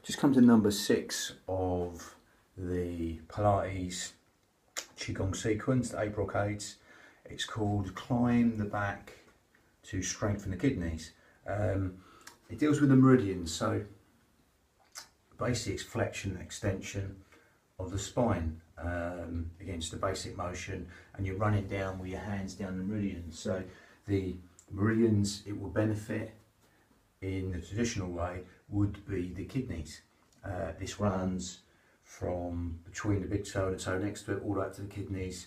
Just come to number 6 of the Pilates Qigong sequence, the 8 brocades. It's called Climb the Back to Strengthen the Kidneys. It deals with the meridians, so basically it's flexion and extension of the spine against the basic motion, and you're running down with your hands down the meridians. So the meridians it will benefit in the traditional way would be the kidneys. This runs from between the big toe and the toe next to it all the way up to the kidneys,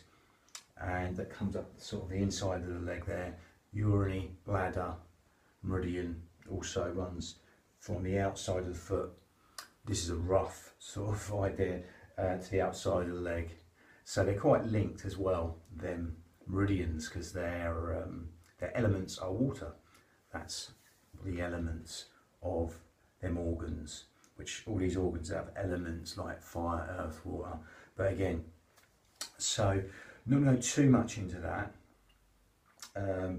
and that comes up sort of the inside of the leg there. Urinary bladder meridian also runs from the outside of the foot. This is a rough sort of idea to the outside of the leg. So they're quite linked as well, them meridians, because their elements are water. That's the elements of them organs, which all these organs have elements like fire, earth, water. But again, so not going to go too much into that,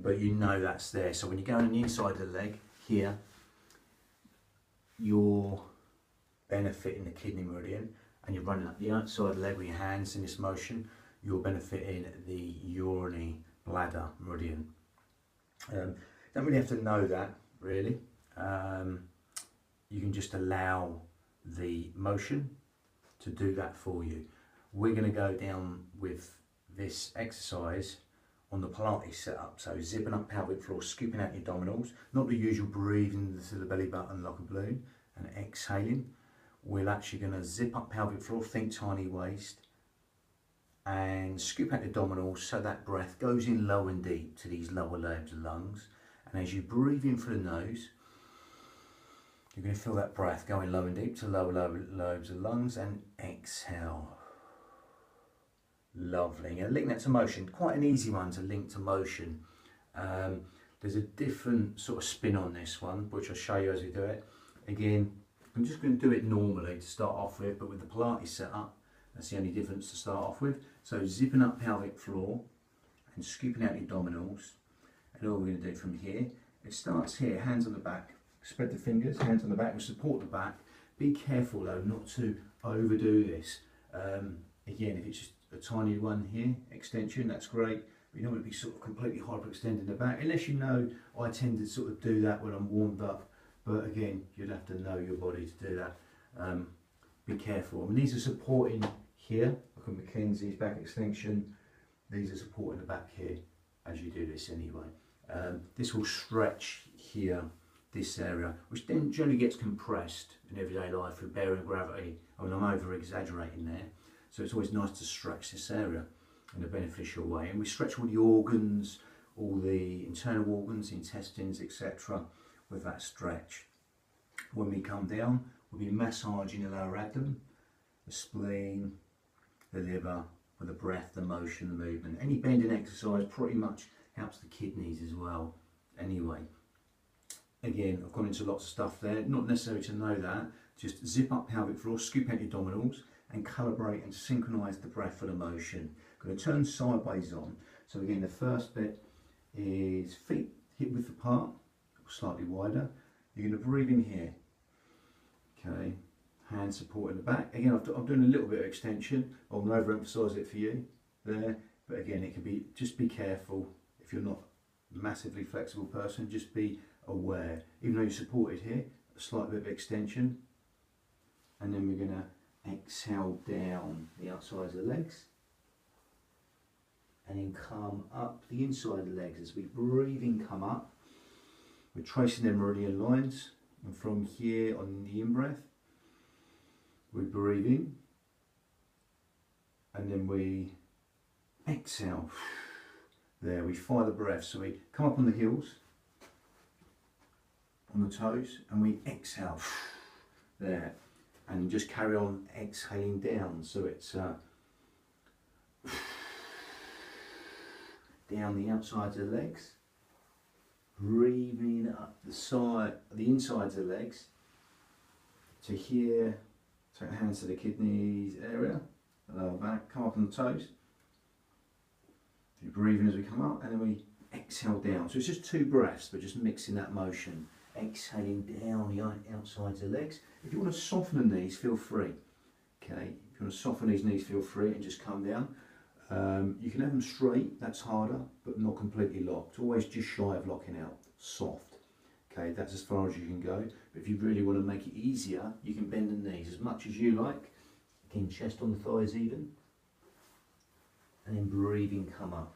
but you know that's there. So when you go on the inside of the leg here, you're benefiting the kidney meridian, and you're running up the outside of the leg with your hands in this motion, you're benefiting the urinary bladder meridian. Don't really have to know that, really. You can just allow the motion to do that for you. We're going to go down with this exercise on the Pilates setup. So zipping up pelvic floor, scooping out your abdominals, not the usual breathing to the belly button like a balloon, and exhaling. We're actually going to zip up pelvic floor, think tiny waist, and scoop out the abdominals so that breath goes in low and deep to these lower lobes of lungs. And as you breathe in through the nose, you're going to feel that breath going low and deep to lower lobes of lungs, and exhale. Lovely. And link that to motion. Quite an easy one to link to motion. There's a different sort of spin on this one, which I'll show you as we do it. Again, I'm just going to do it normally to start off with, but with the Pilates setup, that's the only difference to start off with. So zipping up pelvic floor and scooping out the abdominals. And all we're going to do from here, it starts here, hands on the back. Spread the fingers, hands on the back, and support the back. Be careful though not to overdo this. Again, if it's just a tiny one here, extension, that's great. But you don't want to be sort of completely hyperextending the back, unless you know I tend to sort of do that when I'm warmed up. But again, you'd have to know your body to do that. Be careful. I mean, these are supporting here, like a Mackenzie's back extension. These are supporting the back here as you do this anyway. This will stretch here, this area, which then generally gets compressed in everyday life with bearing gravity. I mean, I'm over exaggerating there, so it's always nice to stretch this area in a beneficial way. And we stretch all the organs, all the internal organs, intestines, etc. with that stretch. When we come down, we'll be massaging the lower abdomen, the spleen, the liver, with the breath, the motion, the movement. Any bending exercise pretty much helps the kidneys as well anyway. Again, I've gone into lots of stuff there, not necessary to know that. Just zip up pelvic floor, scoop out your abdominals, and calibrate and synchronise the breath for the motion. Going to turn sideways on. So again, the first bit is feet hip width apart, slightly wider. You're going to breathe in here. Okay, hands supporting the back. Again, I'm doing a little bit of extension. I'm going to overemphasise it for you there. But again, it can be, just be careful if you're not a massively flexible person, just be aware. Even though you're supported here, a slight bit of extension. And then we're going to exhale down the outsides of the legs. And then come up the inside of the legs. As we breathe in, come up. We're tracing their meridian lines. And from here on the in-breath, we breathe in. And then we exhale. There, we fire the breath. So we come up on the heels, on the toes, and we exhale. There. And just carry on exhaling down. So it's down the outsides of the legs. Breathing up the insides of the legs to here, take the hands to the kidneys area, the lower back, come up on the toes. So you're breathing as we come up, and then we exhale down. So it's just 2 breaths, but just mixing that motion. exhaling down the outsides of the legs. If you want to soften the knees, feel free. Okay, if you want to soften these knees, feel free and just come down. You can have them straight, that's harder, but not completely locked. Always just shy of locking out, soft. Okay, that's as far as you can go. But if you really want to make it easier, you can bend the knees as much as you like. Again, chest on the thighs even. And then breathing, come up.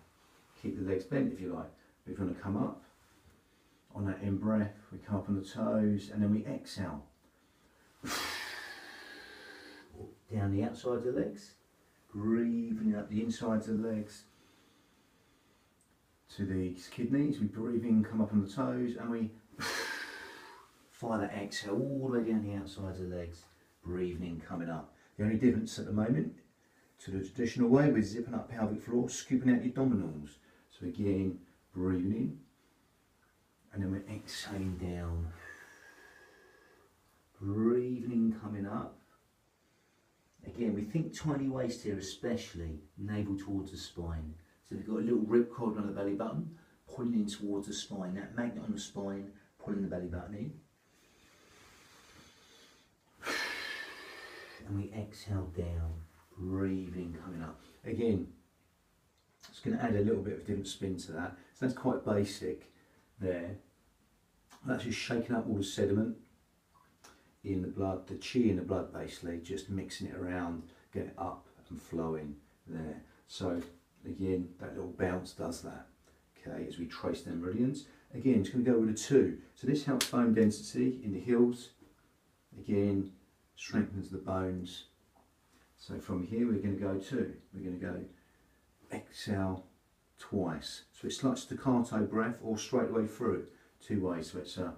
Keep the legs bent if you like. But if you want to come up, on that in breath, we come up on the toes and then we exhale. Down the outside of the legs, breathing up the insides of the legs to the kidneys. We breathe in, come up on the toes, and we fire that exhale all the way down the outsides of the legs, breathing in, coming up. The only difference at the moment to the traditional way, we're zipping up pelvic floor, scooping out your abdominals. So again, breathing in, and then we're exhaling down, breathing in, coming up. Again, we think tiny waist here, especially navel towards the spine. So we've got a little ripcord on the belly button, pulling in towards the spine. That magnet on the spine, pulling the belly button in. And we exhale down, breathing, coming up. Again, it's going to add a little bit of different spin to that. So that's quite basic there. That's just shaking up all the sediment in the blood, the chi in the blood basically, just mixing it around, get it up and flowing there. So again, that little bounce does that, okay, as we trace them meridians. Again, it's going to go with a 2. So this helps bone density in the heels. Again, strengthens the bones. So from here we're going to go 2. We're going to go exhale twice. So it's like staccato breath or straight away through, 2 ways. So it's and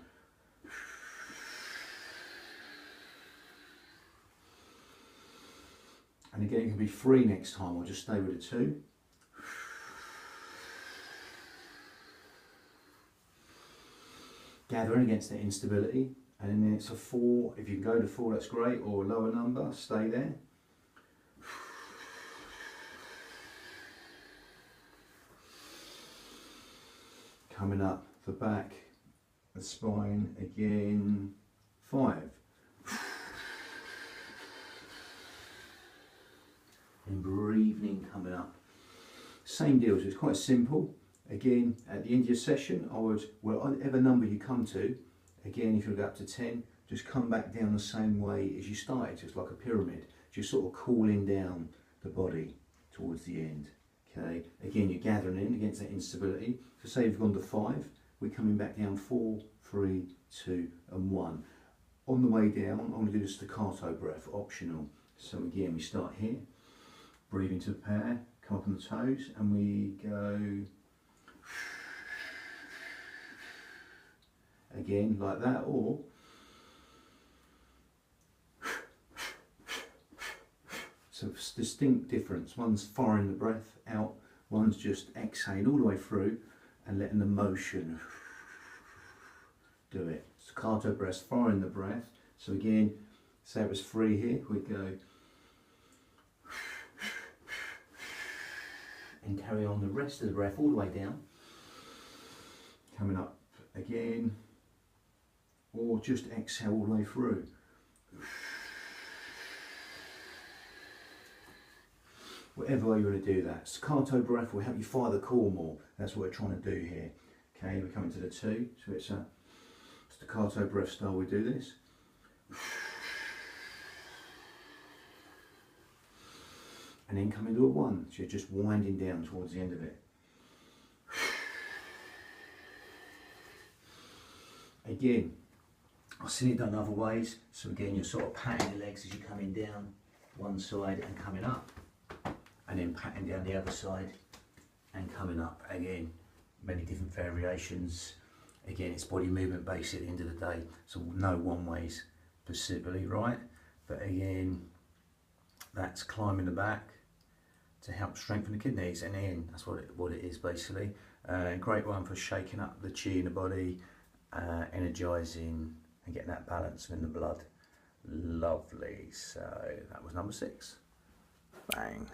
again, it can be 3 next time. I'll just stay with a 2. Gathering against that instability. And then it's a 4. If you can go to 4, that's great. Or a lower number, stay there. Coming up the back, the spine, again, 5. And breathing, coming up. Same deal, so it's quite simple. Again, at the end of your session, I would, whatever number you come to, again, if you go up to 10, just come back down the same way as you started, just like a pyramid, just sort of cooling down the body towards the end. Okay, again, you're gathering in against that instability. So say you've gone to 5, we're coming back down 4, 3, 2, and 1. On the way down, I'm going to do the staccato breath, optional. So again, we start here. Breathe into the pair, come up on the toes, and we go again like that, or so it's a distinct difference. One's firing the breath out, one's just exhaling all the way through and letting the motion do it. Staccato breath, firing the breath. So again, say it was 3 here, we'd go and carry on the rest of the breath all the way down, coming up again, or just exhale all the way through. Whatever way you want to do that. Staccato breath will help you fire the core more. That's what we're trying to do here. Okay, we're coming to the 2, so it's a staccato breath style. We do this. And then come into a 1, so you're just winding down towards the end of it. Again, I've seen it done other ways, so again you're sort of patting the legs as you're coming down one side and coming up, and then patting down the other side and coming up. Again, many different variations. Again, it's body movement based at the end of the day, so no one way's specifically right, but again, that's climbing the back to help strengthen the kidneys, and then that's what it is basically. Great one for shaking up the chi in the body, energizing and getting that balance in the blood. Lovely. So that was number 6. Bang.